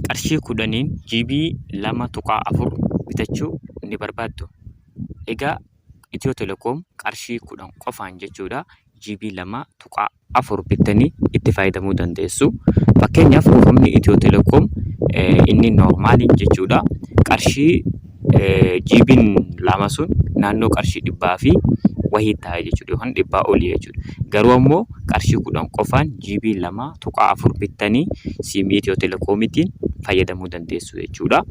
qarshii 10 GB 2.4 bitachuu ni barbaaddu. Egaa Itiyoo Telekoom qarshii 10 qofaan jechuudha GB 2.4 bittanii itti fayyadamuu dandeessu. Fakkeenyaaf kuufamni Itiyoo Telekoom inni normaaliin jechuudha qarshii GB 2 sun naannoo qarshii 100 fi wahii ta'a jechuudha yookaan 100 olii jechuudha. Garuu ammoo qarshii 10 qofaan GB 2.4 bittanii siimii Itiyoo Telekoomitiin fayyadamuu dandeessu jechuudha.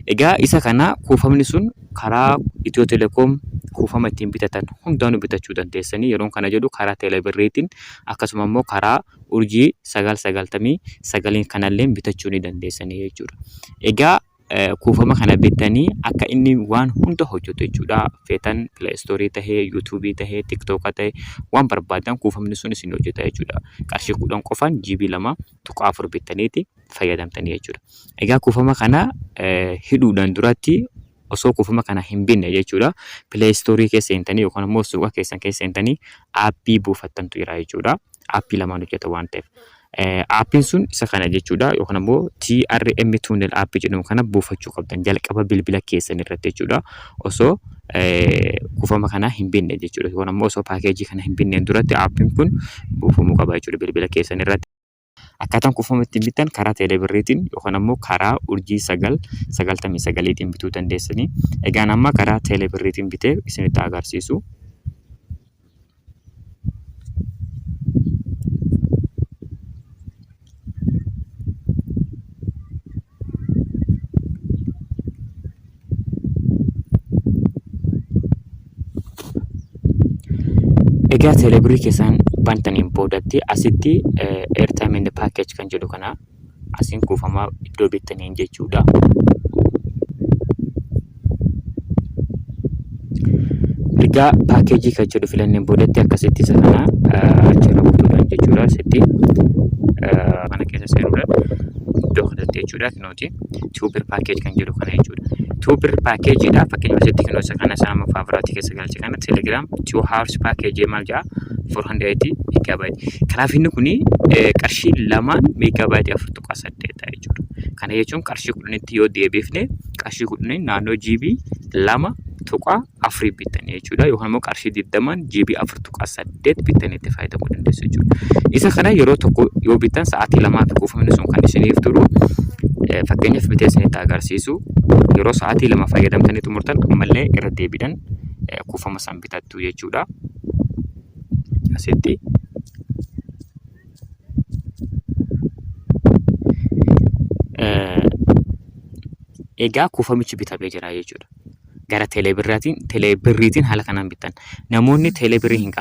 Egaa isa kana kuufamni sun karaa Itiyoo Telekoom kuufama ittiin bitatan hundaanuu bitachuu dandeessanii yeroo kana jedhu karaa teelebirriitiin akkasuma immoo karaa urjii 999 kanallee bitachuu ni dandeessanii jechuudha. Egaa kuufama kana bittanii akka inni waan hunda hojjetu jechuudha. Feetan Play Store tahee, YouTube tahee, TikTok tahee waan barbaadan kuufamni sun isin hojjeta jechuudha. Qarshii 10 qofaan GB 2.4 bittaniiti fayyadamtanii jechuudha. Egaa kuufama kana hidhuudhaan duratti osoo kuufama kana hin binne jechuudha. Play Store keessa seentanii yookaan immoo suuqa keessan keessa seentanii aappii buufattantu jira jechuudha. Aappii lamaan hojjeta waan ta'eef. Aappiin sun isa kana jechuudha yookaan immoo TRM Tunnel aappii jedhamu kana buufachuu qabdan jalqaba bilbila keessan irratti jechuudha. Osoo kuufama kana hin binne jechuudha yookaan immoo osoo paakeejii kana hin binneen duratti aappiin kun buufamuu qaba jechuudha bilbila keessan irratti. Akkaataan kuufama ittiin bitan karaa teelebirriitiin yookaan ammoo karaa urjii 999tiin bituu dandeessanii. Egaan amma karaa teelebirriitiin bitee isinitti agarsiisu. Egaa teelebirrii keessan bantaniin boodatti asitti airtime and package kan jedhu kana asiin kuufama iddoo bittaniin jechuudha. Egaa paakeejii kan jedhu filanneen boodatti akkasitti isa kana achirra butuudhaan jechuudha. Asitti mana keessa seenuudhaan iddoo kanatti jechuudha. Kinooti tuubir paakeej kan jedhu kana jechuudha. Tuubir paakeejiidha. Fakkeenyaaf asitti kinoo isa kana sama faaviraatti keessa galche kana Telegram 2 hours paakeejii maal jedha 480 megabyte. Kanaaf inni kuni qarshii 2 megabyte 4.8 jechuudha. Kana jechuun qarshii 10tti yoo deebifne qarshii 10 naannoo GB 2.4 bittanii jechuudha. Yookaan immoo qarshii 20 GB 4.8 bittanii itti fayyadamuu dandeessu jechuudha. Isa kana yeroo tokko yoo bittan sa'aatii 2 fi kuufamni sun kan isiniif turu fakkeenyaaf bitee isinitti agarsiisu. Yeroo sa'aatii 2 fayyadamtanii xumurtan ammallee irra deebiidhaan kuufama san bitattu jechuudha. Asitti egaa kuufamichi bitamee jira jechuudha. Gara teelebirriitiin haala kanaan bitan. Namoonni teelebirrii hin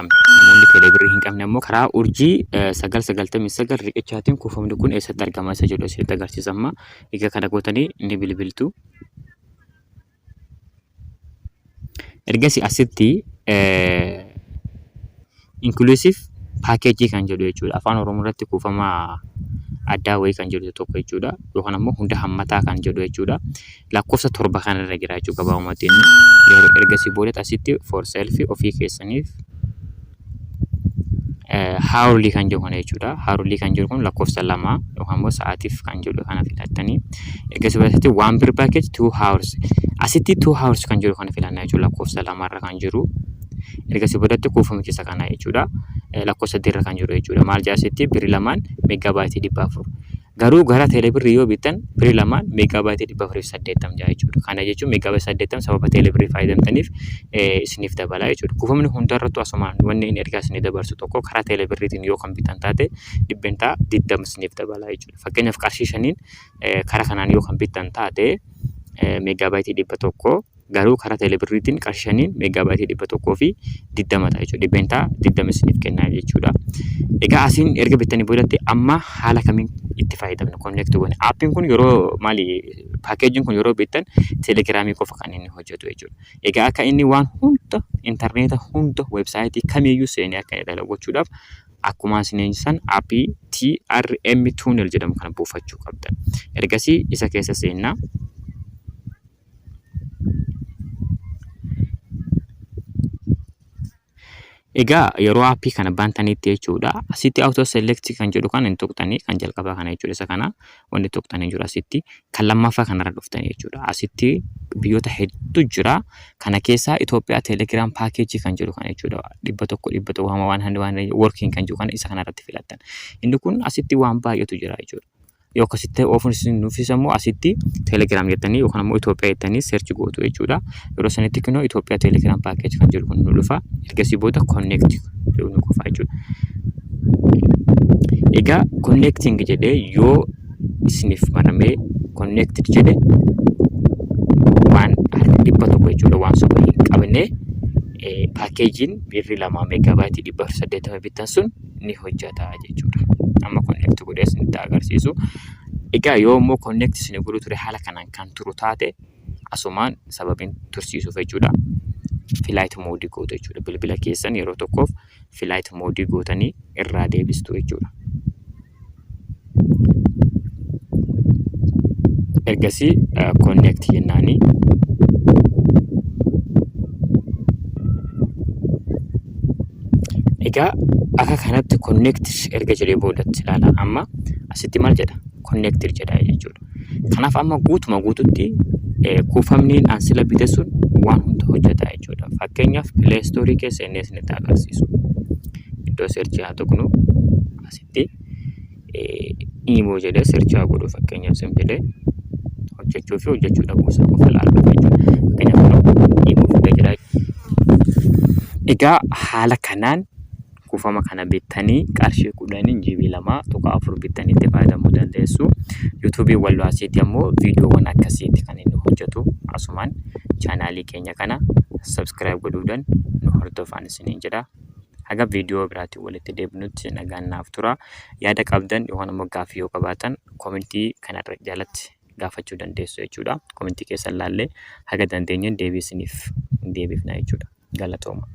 qabne ammoo karaa urjii 999 riqichaatiin kuufamni kun eessatti argama isa jedhu isinitti agarsiisa amma. Egaa kana gootanii ni bilbiltu. Ergasii asitti inclusive paakeejii kan jedhu jechuudha. Afaan Oromoo irratti kuufama addaa wayii kan jedhu tokko jechuudha. Yookaan ammoo hunda hammataa kan jedhu jechuudha. Lakkoofsa 7 kanarra jira jechuudha gabaabumatti inni. Yeroo ergasii boodatti asitti for selfie ofii keessaniif haarolii kan jedhu kana jechuudha. Haarolii kan jedhu kun lakkoofsa 2 yookaan ammoo sa'aatiif kan jedhu kana filattanii. Ergasii boodatti one per package 2 hours. Asitti 2 hours kan jedhu kana filannaa jechuudha lakkoofsa 2 irra kan jiru. Ergasii boodatti kuufamichi isa kana jechuudha. Lakkoofsa 3 irra kan jiru jechuudha. Maal jaasitti birrii 2 megaabaayitii 400. Garuu gara teelebirrii yoo bittan birrii 2 megaabaayitii 480 jechuudha. Kana jechuun megaabaayitii 80 sababa teelebirrii fayyadamtaniif isiniif dabala jechuudha. Kuufamni hundarrattuu asumaan wanni inni ergaa isinii dabarsu tokko karaa teelebirriitiin yoo kan bitan taate dhibbentaa 20 isiniif dabala jechuudha. Fakkeenyaaf qarshii 5 karaa kanaan yoo kan bitan taate megaabaayitii 100 garuu karaa teelebirriitiin qarshii 5 megaabaayitii 100 fi 20 ta'a jechuudha. Dhibbentaa 20 isiniif kennaa jechuudha. Egaa asiin erga bittanii boodatti amma haala kamiin itti fayyadamna connect goone. Aappiin kun yeroo paakeejiin kun yeroo bittan teelegiraamii qofa kan inni hojjetu jechuudha. Egaa akka inni waan hunda intarneeta hunda weebsaayitii kamiyyuu seenee akka inni dalaguudhaaf akkuma isin san aappii TRM Tunnel jedhamu kana buufachuu qabdan. Ergasii isa keessa seennaa. Egaa yeroo aappii kana bantanitti jechuudha. Asitti auto select kan jedhu kan hin tuqxanii kan jalqabaa kana jechuudha. Isa kana wanti tuqxanii jiru asitti kan lammaffaa kanarra dhuftanii jechuudha. Asitti biyyoota hedduu jira. Kana keessaa Itoophiyaa Telegram package kan jedhu kan jechuudha. 100 working kan jedhu kan isa kanarratti filattan. Inni kun asitti waan baay'eetu jira jechuudha. Yoo akkasitti ofiin nuufis immoo asitti Telegram jettanii yookaan immoo Itoophiyaa jettanii search gootu jechuudha. Yeroo sanitti kunoo Itoophiyaa Telegram package kan jedhu kun nu dhufa. Ergasii booda connect jedhu nu qofa jechuudha. Egaa connecting jedhee yoo isiniif maramee connected jedhe waan 100 jechuudha waan super hin qabne packagein birrii 2 megabyte 880 bitan sun ni hojjeta jechuudha. Amma connect godhee isinitti agarsiisu. Egaa yoo immoo connect isin godhu ture haala kanaan kan turu taate asumaan sababiin tursiisuuf jechuudha. Flight mode gootu jechuudha. Bilbila keessan yeroo tokkoof flight mode gootanii irraa deebistu jechuudha. Ergasii connect jennaanii egaa akka kanatti connect erga jedhee boodatti ilaala. Amma asitti maal jedha? Connected jedha jechuudha. Kanaaf amma guututti kuufamni aan sila bite sun waan hunda hojjeta jechuudha. Fakkeenyaaf Play Store keessa inni isinitti agarsiisu. Iddoo search haa tuqnu asitti imo jedhee search haa godhu fakkeenyaaf sim jedhee hojjechuu fi hojjechuu dhabuu isaa qofa ilaaluu jechuudha. Fakkeenyaaf imo fida jedha. Egaa haala kanaan kuufama kana bittanii qarshii 10 GB 2.4 bittanii itti fayyadamuu dandeessu. YouTube Walloo Asiitti ammoo viidiyoowwan akkasiitti kan inni hojjetu. Asumaan chaanaalii keenya kana subscribe godhuudhaan nu hordofaa isiniin jedha. Haga viidiyoo biraatti walitti deebinutti nagaan naaf tura. Yaada qabdan yookaan immoo gaaffii yoo qabaatan komentii kanarra jalatti gaafachuu dandeessu jechuudha. Komentii keessan laallee haga dandeenyeen deebifna jechuudha. Galatooma.